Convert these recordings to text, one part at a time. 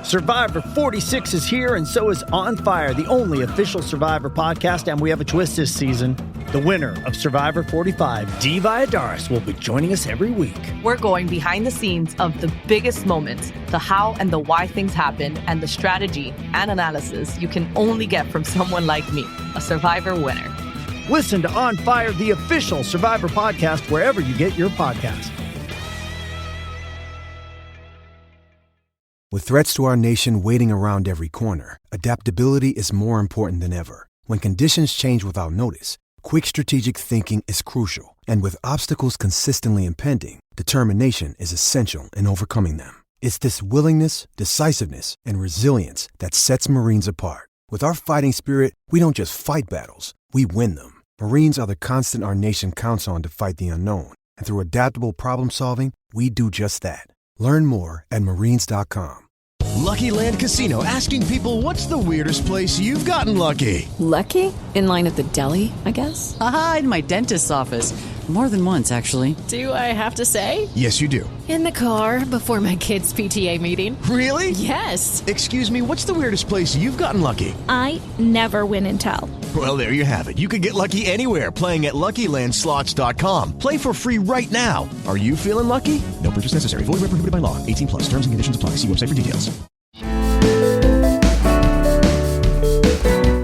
Survivor 46 is here, and so is On Fire, the only official Survivor podcast, and we have a twist this season. The winner of Survivor 45, Dee Valladares, will be joining us every week. We're going behind the scenes of the biggest moments, the how and the why things happen, and the strategy and analysis you can only get from someone like me, a Survivor winner. Listen to On Fire, the official Survivor podcast, wherever you get your podcast. With threats to our nation waiting around every corner, adaptability is more important than ever. When conditions change without notice, quick strategic thinking is crucial. And with obstacles consistently impending, determination is essential in overcoming them. It's this willingness, decisiveness, and resilience that sets Marines apart. With our fighting spirit, we don't just fight battles, we win them. Marines are the constant our nation counts on to fight the unknown. And through adaptable problem solving, we do just that. Learn more at marines.com. Lucky Land Casino, asking people, what's the weirdest place you've gotten lucky? Lucky? In line at the deli, I guess? Aha, in my dentist's office. More than once, actually. Do I have to say? Yes, you do. In the car before my kids' PTA meeting. Really? Yes. Excuse me, what's the weirdest place you've gotten lucky? I never win and tell. Well, there you have it. You can get lucky anywhere, playing at LuckyLandSlots.com. Play for free right now. Are you feeling lucky? No purchase necessary. Void where prohibited by law. 18 plus. Terms and conditions apply. See website for details.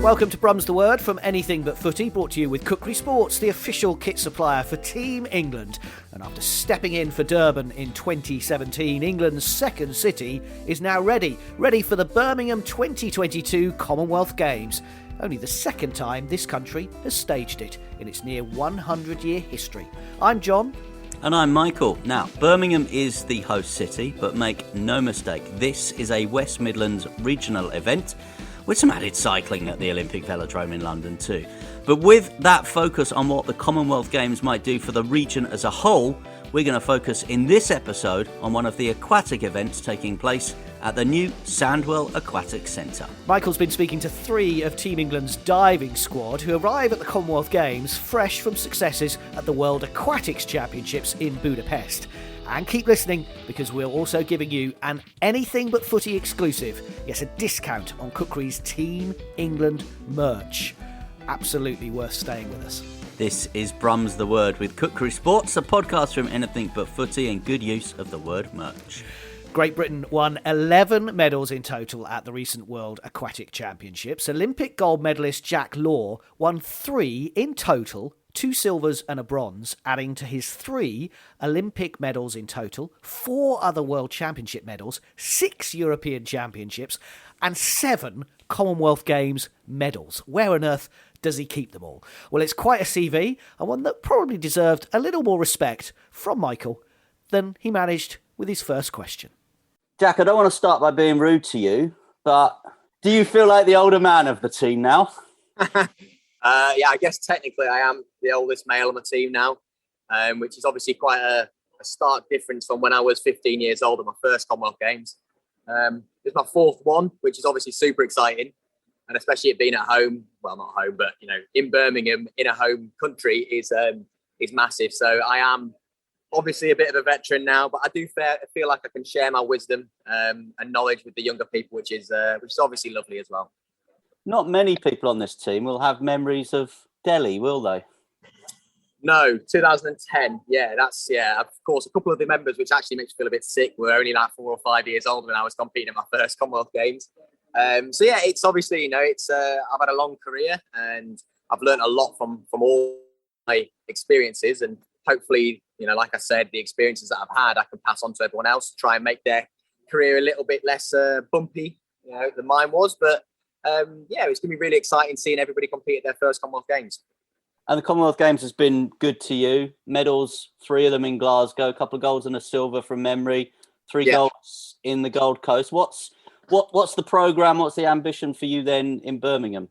Welcome to Brum's The Word from Anything But Footy, brought to you with Kukri Sports, the official kit supplier for Team England. And after stepping in for Durban in 2017, England's second city is now ready for the Birmingham 2022 Commonwealth Games. Only the second time this country has staged it in its near 100-year history. I'm John. And I'm Michael. Now, Birmingham is the host city, but make no mistake, this is a West Midlands regional event with some added cycling at the Olympic Velodrome in London too. But with that focus on what the Commonwealth Games might do for the region as a whole, we're going to focus in this episode on one of the aquatic events taking place at the new Sandwell Aquatic Centre. Michael's been speaking to three of Team England's diving squad who arrive at the Commonwealth Games fresh from successes at the World Aquatics Championships in Budapest. And keep listening, because we're also giving you an Anything But Footy exclusive, yes, a discount on Kukri's Team England merch. Absolutely worth staying with us. This is Brum's The Word with Kukri Sports, a podcast from Anything But Footy and good use of the word merch. Great Britain won 11 medals in total at the recent World Aquatic Championships. Olympic gold medalist Jack Law won 3 in total, 2 silvers and a bronze, adding to his 3 Olympic medals in total, 4 other World Championship medals, 6 European Championships, and 7 Commonwealth Games medals. Where on earth does he keep them all? Well, it's quite a CV, and one that probably deserved a little more respect from Michael than he managed with his first question. Jack, I don't want to start by being rude to you, but do you feel like the older man of the team now? Yeah, I guess technically I am the oldest male on the team now, which is obviously quite a stark difference from when I was 15 years old at my first Commonwealth Games. It's my 4th one, which is obviously super exciting. And especially it being at home, well, not home, but, you know, in Birmingham, in a home country is massive. So I am obviously a bit of a veteran now, but I do feel like I can share my wisdom and knowledge with the younger people, which is obviously lovely as well. Not many people on this team will have memories of Delhi, will they? No, 2010. Yeah, of course, a couple of the members, which actually makes me feel a bit sick, were only like 4 or 5 years old when I was competing in my first Commonwealth Games. So yeah, it's obviously, you know, I've had a long career and I've learned a lot from all my experiences, and hopefully, you know, like I said, the experiences that I've had, I can pass on to everyone else to try and make their career a little bit less bumpy, you know, than mine was. But yeah, it's going to be really exciting seeing everybody compete at their first Commonwealth Games. And the Commonwealth Games has been good to you. Medals, 3 of them in Glasgow, a couple of golds and a silver from memory, 3 golds in the Gold Coast. What's the programme? What's the ambition for you then in Birmingham?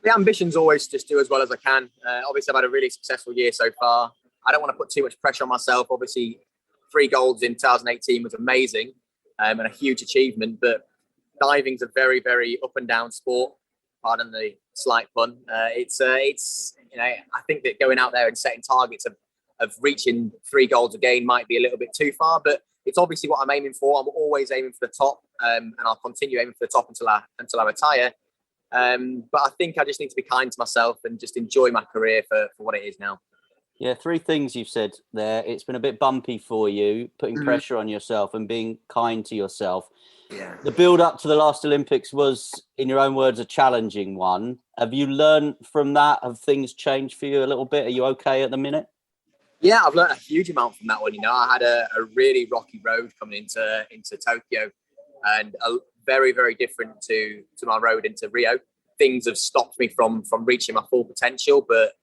The ambition's always just do as well as I can. Obviously, I've had a really successful year so far. I don't want to put too much pressure on myself. Obviously, 3 golds in 2018 was amazing and a huge achievement. But diving's a very, very up and down sport. Pardon the slight pun. It's you know, I think that going out there and setting targets of reaching 3 golds again might be a little bit too far, but it's obviously what I'm aiming for. I'm always aiming for the top. and I'll continue aiming for the top until I retire. But I think I just need to be kind to myself and just enjoy my career for what it is now. Yeah, 3 things you've said there. It's been a bit bumpy for you, putting pressure on yourself and being kind to yourself. Yeah. The build up to the last Olympics was, in your own words, a challenging one. Have you learned from that? Have things changed for you a little bit? Are you okay at the minute? Yeah, I've learned a huge amount from that one. I had a really rocky road coming into Tokyo, and a very, very different to my road into Rio. Things have stopped me from reaching my full potential, but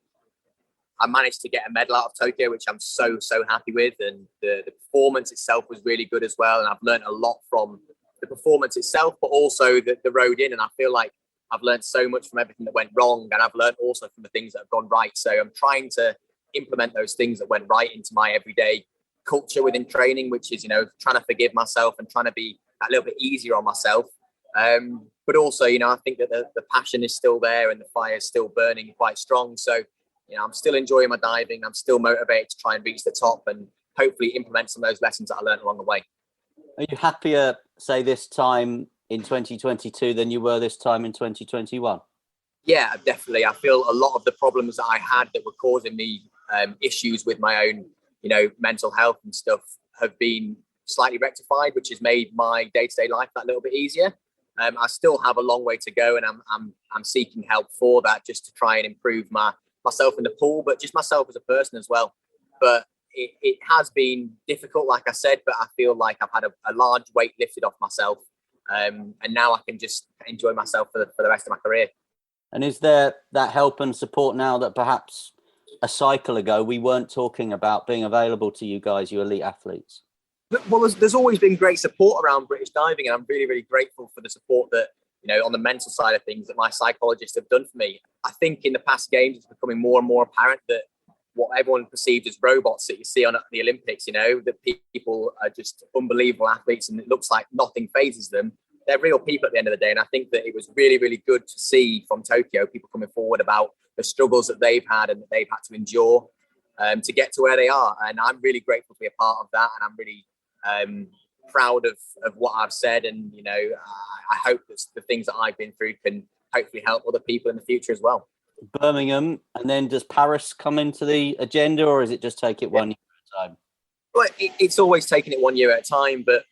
I managed to get a medal out of Tokyo, which I'm so happy with. And the performance itself was really good as well. And I've learned a lot from the performance itself, but also the road in. And I feel like I've learned so much from everything that went wrong. And I've learned also from the things that have gone right. So I'm trying to implement those things that went right into my everyday culture within training, which is, trying to forgive myself and trying to be a little bit easier on myself. But also, I think that the passion is still there and the fire is still burning quite strong. So, I'm still enjoying my diving. I'm still motivated to try and reach the top and hopefully implement some of those lessons that I learned along the way. Are you happier, say, this time in 2022 than you were this time in 2021? Yeah, definitely. I feel a lot of the problems that I had that were causing me issues with my own, mental health and stuff have been slightly rectified, which has made my day-to-day life that little bit easier. I still have a long way to go, and I'm seeking help for that, just to try and improve myself in the pool, but just myself as a person as well. But it has been difficult, like I said, but I feel like I've had a large weight lifted off myself, and now I can just enjoy myself for the rest of my career. And is there that help and support now that perhaps a cycle ago we weren't talking about being available to you guys, you elite athletes? Well, there's always been great support around British diving, and I'm really, really grateful for the support that, on the mental side of things, that my psychologists have done for me. I think in the past games, it's becoming more and more apparent that what everyone perceived as robots that you see on the Olympics, that people are just unbelievable athletes and it looks like nothing phases them. They're real people at the end of the day. And I think that it was really, really good to see from Tokyo people coming forward about the struggles that they've had and that they've had to endure to get to where they are. And I'm really grateful to be a part of that. And I'm really proud of what I've said. And, I hope that the things that I've been through can hopefully help other people in the future as well. Birmingham, and then does Paris come into the agenda, or is it just take it 1 year at a time? Well, it's always taking it 1 year at a time, but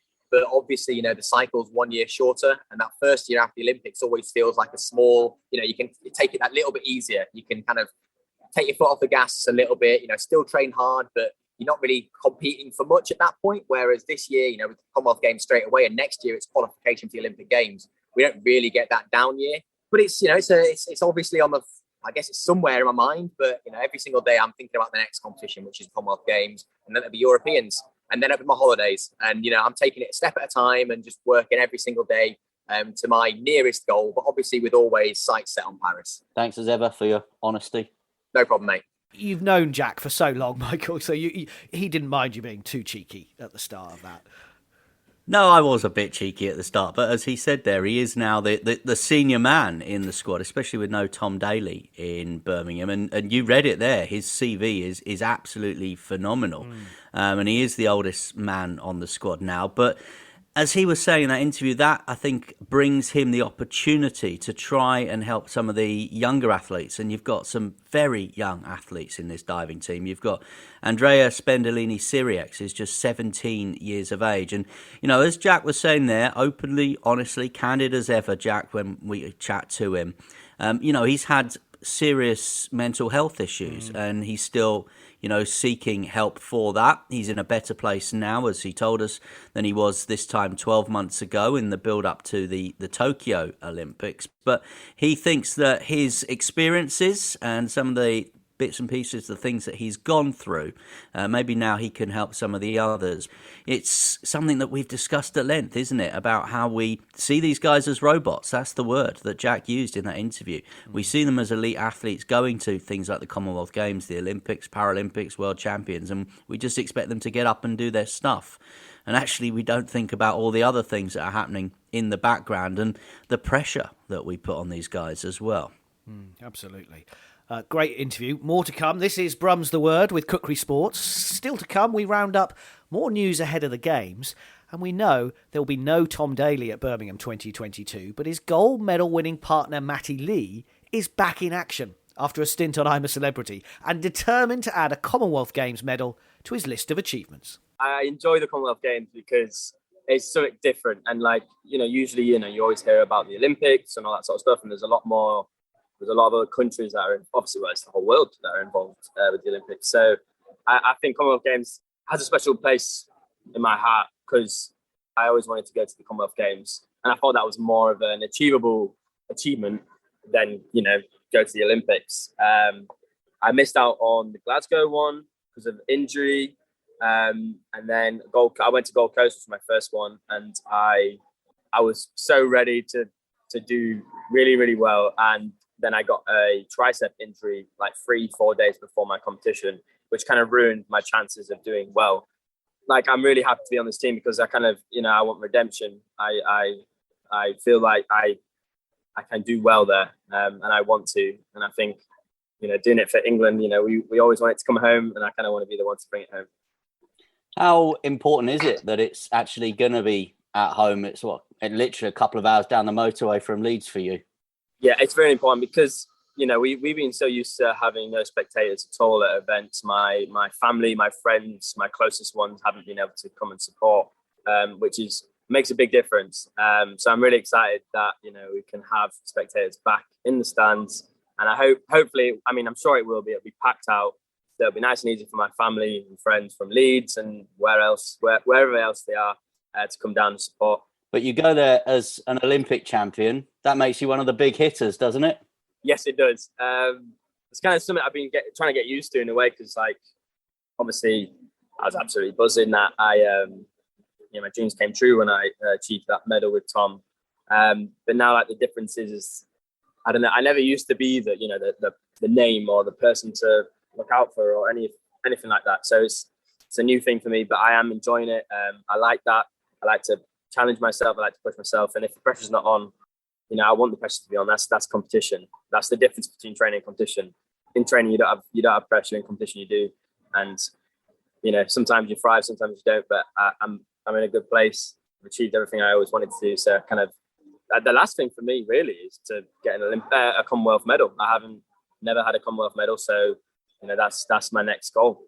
obviously, the cycle's 1 year shorter, and that first year after the Olympics always feels like a small, you can take it that little bit easier. You can kind of take your foot off the gas a little bit, still train hard, but you're not really competing for much at that point. Whereas this year, with the Commonwealth Games straight away, and next year it's qualification for the Olympic Games. We don't really get that down year, but it's obviously I guess it's somewhere in my mind, but every single day I'm thinking about the next competition, which is Commonwealth Games, and then it'll be Europeans, and then it'll be my holidays. And I'm taking it a step at a time and just working every single day to my nearest goal, but obviously with always sights set on Paris. Thanks as ever for your honesty. No problem, mate. You've known Jack for so long, Michael, so he didn't mind you being too cheeky at the start of that. No, I was a bit cheeky at the start, but as he said there, he is now the senior man in the squad, especially with no Tom Daly in Birmingham. And you read it there. His CV is absolutely phenomenal. And he is the oldest man on the squad now. But as he was saying in that interview, that I think brings him the opportunity to try and help some of the younger athletes. And you've got some very young athletes in this diving team. You've got Andrea Spendolini-Siriex, who's just 17 years of age. And, as Jack was saying there, openly, honestly, candid as ever, Jack, when we chat to him, he's had serious mental health issues and he's still seeking help for that. He's in a better place now, as he told us, than he was this time 12 months ago in the build-up to the Tokyo Olympics. But he thinks that his experiences and some of the bits and pieces, the things that he's gone through, maybe now he can help some of the others. It's something that we've discussed at length, isn't it, about how we see these guys as robots. That's the word that Jack used in that interview. We see them as elite athletes going to things like the Commonwealth Games, the Olympics, Paralympics, World Champions, and we just expect them to get up and do their stuff. And actually, we don't think about all the other things that are happening in the background and the pressure that we put on these guys as well. Absolutely. Great interview. More to come. This is Brum's The Word with Kukri Sports. Still to come, we round up more news ahead of the Games. And we know there will be no Tom Daley at Birmingham 2022, but his gold medal winning partner Matty Lee is back in action after a stint on I'm a Celebrity and determined to add a Commonwealth Games medal to his list of achievements. I enjoy the Commonwealth Games because it's something different. And usually, you always hear about the Olympics and all that sort of stuff. And there's a lot of other countries that are, obviously, it's the whole world that are involved with the Olympics. So I think Commonwealth Games has a special place in my heart because I always wanted to go to the Commonwealth Games. And I thought that was more of an achievable achievement than, go to the Olympics. I missed out on the Glasgow one because of injury. And then I went to Gold Coast, which was my first one. And I was so ready to do really, really well. And then I got a tricep injury like 3-4 days before my competition, which kind of ruined my chances of doing well. I'm really happy to be on this team because I kind of, I want redemption. I feel like I can do well there, and I want to. And I think, doing it for England, we always want it to come home, and I kind of want to be the one to bring it home. How important is it that it's actually going to be at home? It's literally a couple of hours down the motorway from Leeds for you. Yeah, it's very important because, we've been so used to having no spectators at all at events. My family, my friends, my closest ones haven't been able to come and support, which makes a big difference. So I'm really excited that, we can have spectators back in the stands. And hopefully, I'm sure it will be. It'll be packed out. So it'll be nice and easy for my family and friends from Leeds and wherever else they are to come down and support. But you go there as an Olympic champion. That makes you one of the big hitters, doesn't it? Yes, it does. It's kind of something I've been trying to get used to in a way because, obviously, I was absolutely buzzing that my dreams came true when I achieved that medal with Tom. But now, the difference is I don't know. I never used to be the name or the person to look out for or anything like that. So it's a new thing for me, but I am enjoying it. I like that. I like to challenge myself. I like to push myself. And if the pressure's not on, I want the pressure to be on. That's competition. That's the difference between training and competition. In training, you don't have pressure. In competition, you do. And sometimes you thrive, sometimes you don't. But I'm in a good place. I've achieved everything I always wanted to do. So kind of the last thing for me really is to get a Commonwealth medal. I never had a Commonwealth medal, so that's my next goal.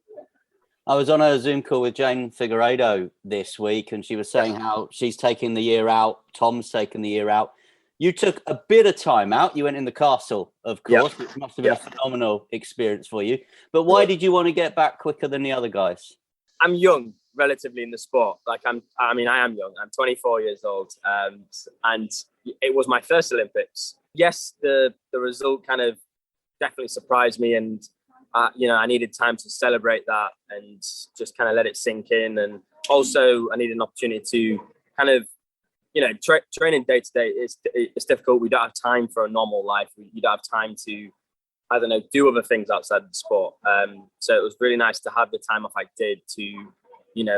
I was on a Zoom call with Jane Figueiredo this week, and she was saying how she's taking the year out. Tom's taken the year out. You took a bit of time out. You went in the castle, of course, which must have been a phenomenal experience for you. But why did you want to get back quicker than the other guys? I'm young, relatively, in the sport. I am young. I'm 24 years old, and it was my first Olympics. Yes, the result kind of definitely surprised me, and I needed time to celebrate that and just kind of let it sink in. And also, I needed an opportunity to kind of, training day to day it's difficult. We don't have time for a normal life. You don't have time to, do other things outside of the sport. So it was really nice to have the time off I did to,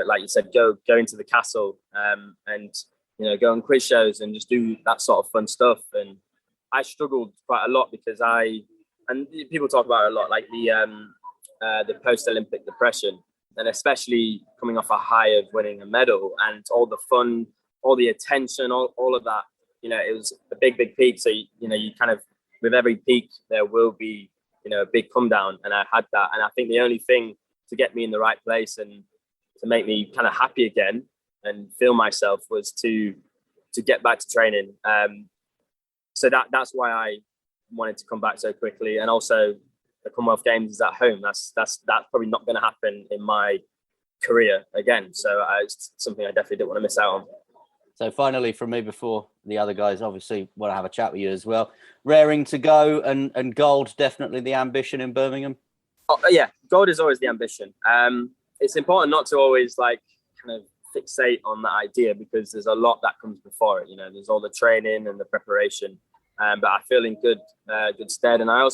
like you said, go into the castle and, go on quiz shows and just do that sort of fun stuff. And I struggled quite a lot because and people talk about it a lot, like the post-Olympic depression, and especially coming off a high of winning a medal and all the fun, all the attention, all of that, it was a big, big peak. So, you kind of, with every peak, there will be, a big come down. And I had that. And I think the only thing to get me in the right place and to make me kind of happy again and feel myself was to get back to training. So that's why I wanted to come back so quickly. And also the Commonwealth Games is at home. That's probably not going to happen in my career again. So it's something I definitely didn't want to miss out on. So finally, from me, before the other guys obviously want to have a chat with you as well, raring to go and gold, definitely the ambition in Birmingham? Oh, yeah, gold is always the ambition. It's important not to always kind of fixate on that idea because there's a lot that comes before it. There's all the training and the preparation. But I feel in good stead. And I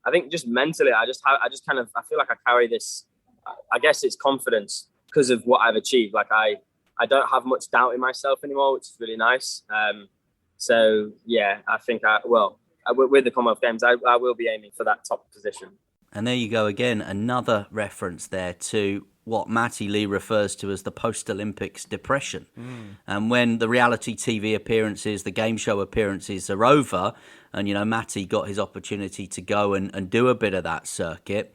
think just mentally, I feel like I carry this, I guess it's confidence because of what I've achieved. I don't have much doubt in myself anymore, which is really nice. So yeah, I think with the Commonwealth Games, I will be aiming for that top position. And there you go again, another reference there to what Matty Lee refers to as the post-Olympics depression. And when the reality TV appearances, the game show appearances are over, and, Matty got his opportunity to go and do a bit of that circuit,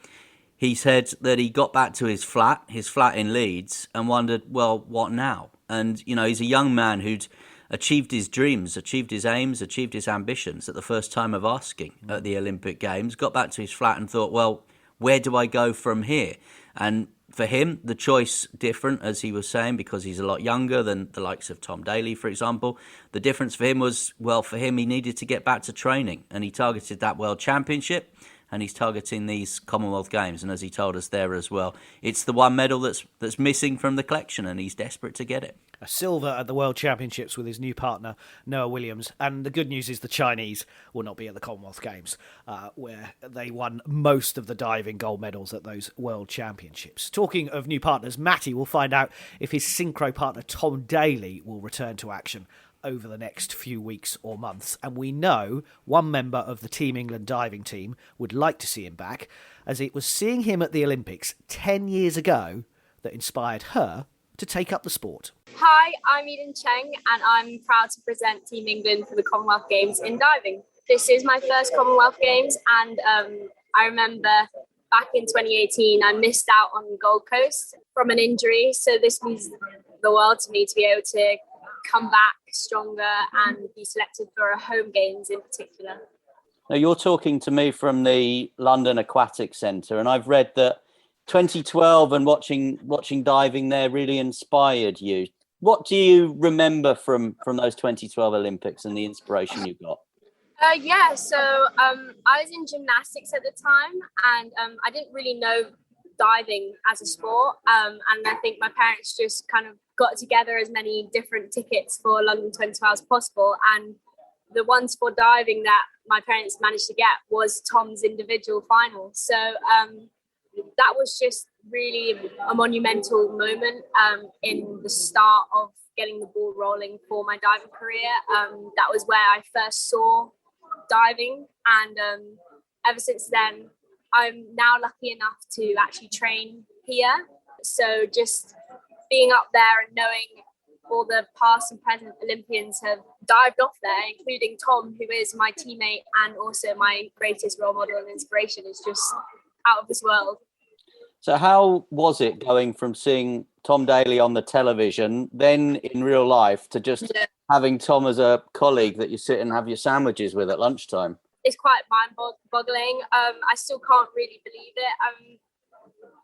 he said that he got back to his flat in Leeds, and wondered, well, what now? And, he's a young man who'd achieved his dreams, achieved his aims, achieved his ambitions at the first time of asking at the Olympic Games, got back to his flat and thought, well, where do I go from here? And for him, the choice different, as he was saying, because he's a lot younger than the likes of Tom Daley, for example. The difference for him was, well, for him, he needed to get back to training, and he targeted that World Championship, and he's targeting these Commonwealth Games. And as he told us there as well, it's the one medal that's missing from the collection, and he's desperate to get it. A silver at the World Championships with his new partner, Noah Williams. And the good news is the Chinese will not be at the Commonwealth Games, where they won most of the diving gold medals at those World Championships. Talking of new partners, Matty will find out if his synchro partner Tom Daley will return to action over the next few weeks or months. And we know one member of the Team England diving team would like to see him back, as it was seeing him at the Olympics 10 years ago that inspired her to take up the sport. Hi, I'm Eden Cheng, and I'm proud to present Team England for the Commonwealth Games in diving. This is my first Commonwealth Games, and I remember back in 2018 I missed out on Gold Coast from an injury, so this means the world to me to be able to come back stronger and be selected for a home games in particular. Now, you're talking to me from the London Aquatics Centre, and I've read that 2012 and watching diving there really inspired you. What do you remember from those 2012 Olympics and the inspiration you got? So I was in gymnastics at the time, and I didn't really know diving as a sport, and I think my parents just kind of got together as many different tickets for London 2012 as possible, and the ones for diving that my parents managed to get was Tom's individual final. So that was just really a monumental moment in the start of getting the ball rolling for my diving career. That was where I first saw diving, and ever since then I'm now lucky enough to actually train here. So just being up there and knowing all the past and present Olympians have dived off there, including Tom, who is my teammate and also my greatest role model and inspiration, is just out of this world. So how was it going from seeing Tom Daley on the television, then in real life, to just having Tom as a colleague that you sit and have your sandwiches with at lunchtime? It's quite mind-boggling. I still can't really believe it.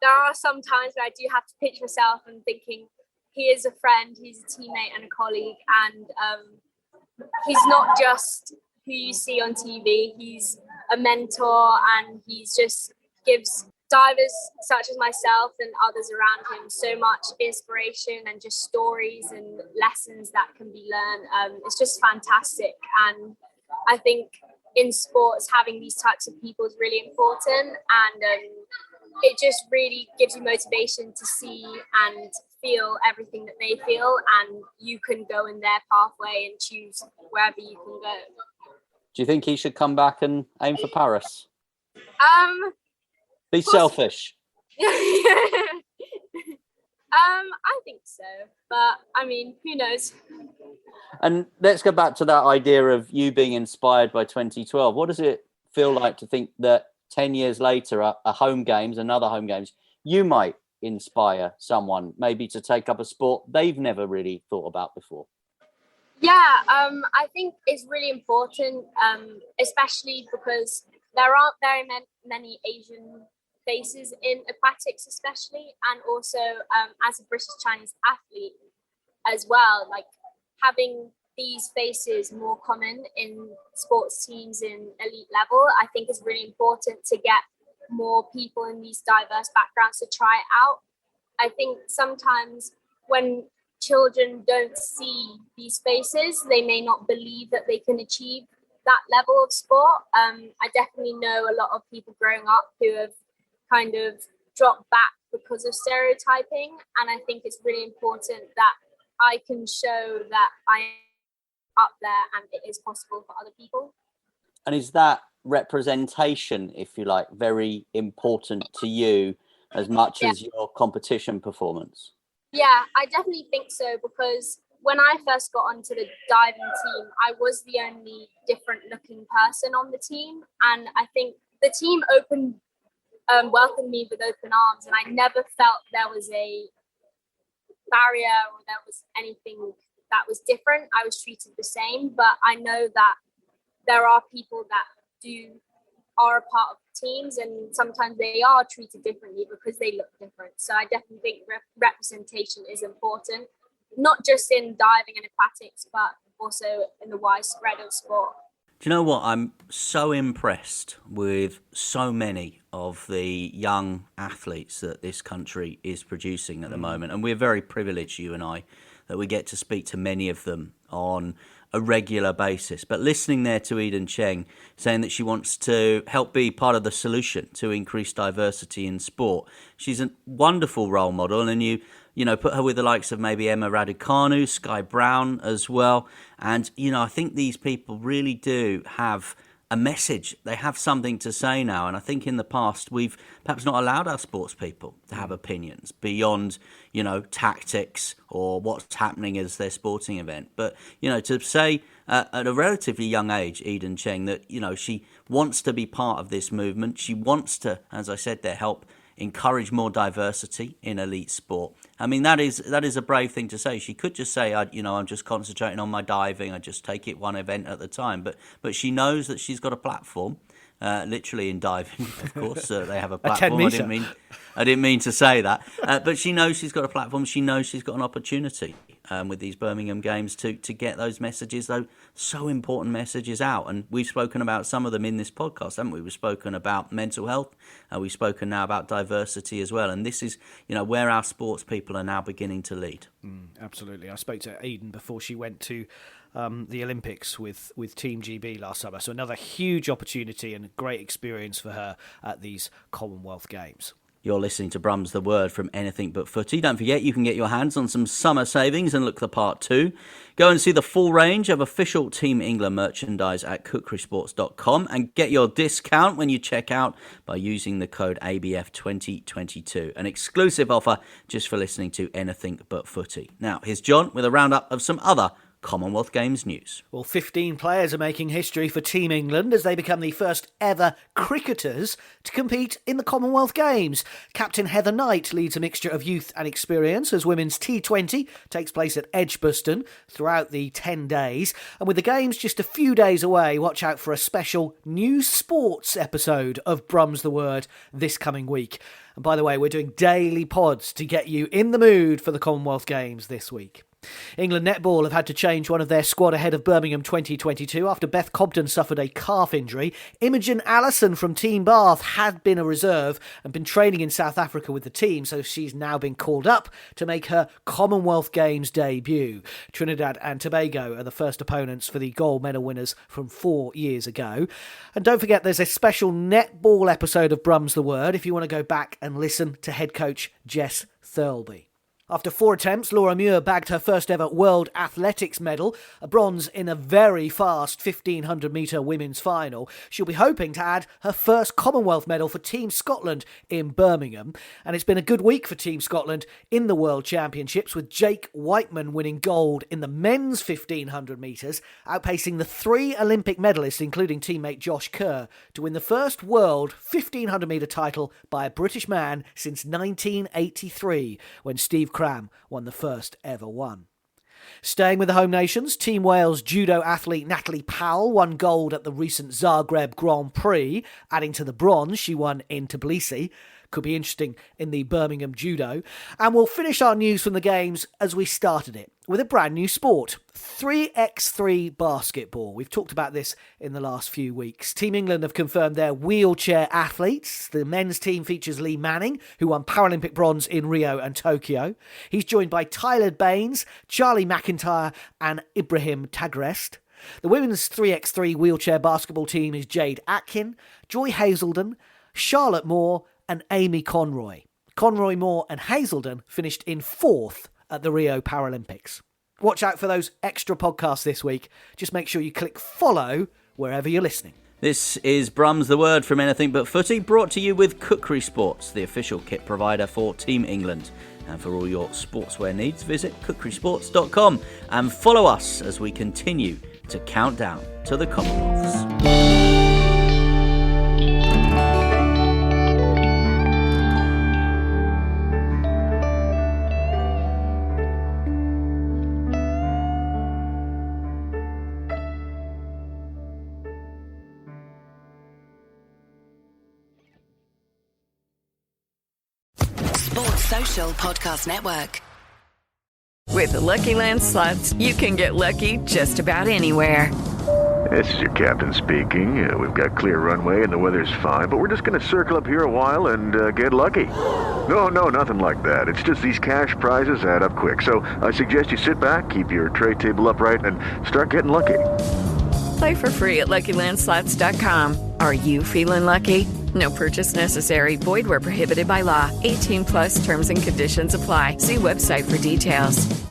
There are some times where I do have to pinch myself and thinking, he is a friend, he's a teammate and a colleague, and he's not just who you see on TV. He's a mentor, and he's just gives divers such as myself and others around him so much inspiration and just stories and lessons that can be learned. It's just fantastic, and I think in sports having these types of people is really important, and it just really gives you motivation to see and feel everything that they feel, and you can go in their pathway and choose wherever you can go. Do you think he should come back and aim for Paris? Be selfish. I think so, but I mean, who knows? And let's go back to that idea of you being inspired by 2012. What does it feel like to think that 10 years later, a home games, another home games, you might inspire someone maybe to take up a sport they've never really thought about before? Yeah, I think it's really important, especially because there aren't very many Asian faces in aquatics, especially, and also as a British Chinese athlete as well, like having these faces more common in sports teams in elite level, I think is really important to get more people in these diverse backgrounds to try it out. I think sometimes when children don't see these faces, they may not believe that they can achieve that level of sport. I definitely know a lot of people growing up who have kind of dropped back because of stereotyping, and I think it's really important that I can show that I am up there and it is possible for other people. And is that representation, if you like, very important to you as much as your competition performance? Yeah, I definitely think so, because when I first got onto the diving team, I was the only different looking person on the team. And I think the team welcomed me with open arms, and I never felt there was a barrier or there was anything that was different. I was treated the same, but I know that there are people that are a part of teams, and sometimes they are treated differently because they look different. So I definitely think representation is important, not just in diving and aquatics, but also in the widespread of sport. Do you know what? I'm so impressed with so many of the young athletes that this country is producing at the moment. And we're very privileged, you and I, that we get to speak to many of them on a regular basis. But listening there to Eden Cheng saying that she wants to help be part of the solution to increase diversity in sport. She's a wonderful role model, and you put her with the likes of maybe Emma Raducanu, Sky Brown as well. And, I think these people really do have a message. They have something to say now. And I think in the past, we've perhaps not allowed our sports people to have opinions beyond, tactics or what's happening as their sporting event. But, to say at a relatively young age, Eden Cheng, that, she wants to be part of this movement. She wants to, as I said there, help encourage more diversity in elite sport. I mean, that is a brave thing to say. She could just say, I'm just concentrating on my diving. I just take it one event at a time. But she knows that she's got a platform, literally in diving, of course. They have a platform. I didn't mean to say that. But she knows she's got a platform. She knows she's got an opportunity with these Birmingham Games to get those messages, those so important messages out. And we've spoken about some of them in this podcast, haven't we? We've spoken about mental health. We've spoken now about diversity as well. And this is, where our sports people are now beginning to lead. Absolutely. I spoke to Eden before she went to the Olympics with Team GB last summer. So another huge opportunity and a great experience for her at these Commonwealth Games. You're listening to Brum's The Word from Anything But Footy. Don't forget, you can get your hands on some summer savings and look the part too. Go and see the full range of official Team England merchandise at kukrisports.com and get your discount when you check out by using the code ABF2022. An exclusive offer just for listening to Anything But Footy. Now, here's John with a roundup of some other Commonwealth Games news. Well, 15 players are making history for Team England as they become the first ever cricketers to compete in the Commonwealth Games. Captain Heather Knight leads a mixture of youth and experience as women's T20 takes place at Edgbaston throughout the 10 days. And with the Games just a few days away, watch out for a special new sports episode of Brum's The Word this coming week. And by the way, we're doing daily pods to get you in the mood for the Commonwealth Games this week. England Netball have had to change one of their squad ahead of Birmingham 2022 after Beth Cobden suffered a calf injury. Imogen Allison from Team Bath had been a reserve and been training in South Africa with the team, so she's now been called up to make her Commonwealth Games debut. Trinidad and Tobago are the first opponents for the gold medal winners from 4 years ago. And don't forget, there's a special netball episode of Brum's The Word if you want to go back and listen to head coach Jess Thirlby. After 4 attempts, Laura Muir bagged her first ever World Athletics medal, a bronze in a very fast 1500-metre women's final. She'll be hoping to add her first Commonwealth medal for Team Scotland in Birmingham. And it's been a good week for Team Scotland in the World Championships, with Jake Whiteman winning gold in the men's 1500 metres, outpacing the 3 Olympic medalists, including teammate Josh Kerr, to win the first World 1500-metre title by a British man since 1983, when Steve Cram won the first ever one. Staying with the home nations, Team Wales judo athlete Natalie Powell won gold at the recent Zagreb Grand Prix, adding to the bronze she won in Tbilisi. Could be interesting in the Birmingham Judo. And we'll finish our news from the Games as we started it, with a brand new sport, 3x3 basketball. We've talked about this in the last few weeks. Team England have confirmed their wheelchair athletes. The men's team features Lee Manning, who won Paralympic bronze in Rio and Tokyo. He's joined by Tyler Baines, Charlie McIntyre and Ibrahim Tagrest. The women's 3x3 wheelchair basketball team is Jade Atkin, Joy Hazelden, Charlotte Moore and Amy Conroy. Conroy, Moore and Hazelden finished in 4th at the Rio Paralympics. Watch out for those extra podcasts this week. Just make sure you click follow wherever you're listening. This is Brum's The Word from Anything But Footy, brought to you with Kukri Sports, the official kit provider for Team England. And for all your sportswear needs, visit kukrisports.com and follow us as we continue to count down to the Commonwealths. Social Podcast Network. With the Lucky Land Slots, you can get lucky just about anywhere. This is your captain speaking. We've got clear runway and the weather's fine, but we're just going to circle up here a while and get lucky. No, nothing like that. It's just these cash prizes add up quick. So I suggest you sit back, keep your tray table upright, and start getting lucky. Play for free at LuckyLandSlots.com. Are you feeling lucky? No purchase necessary. Void where prohibited by law. 18+ terms and conditions apply. See website for details.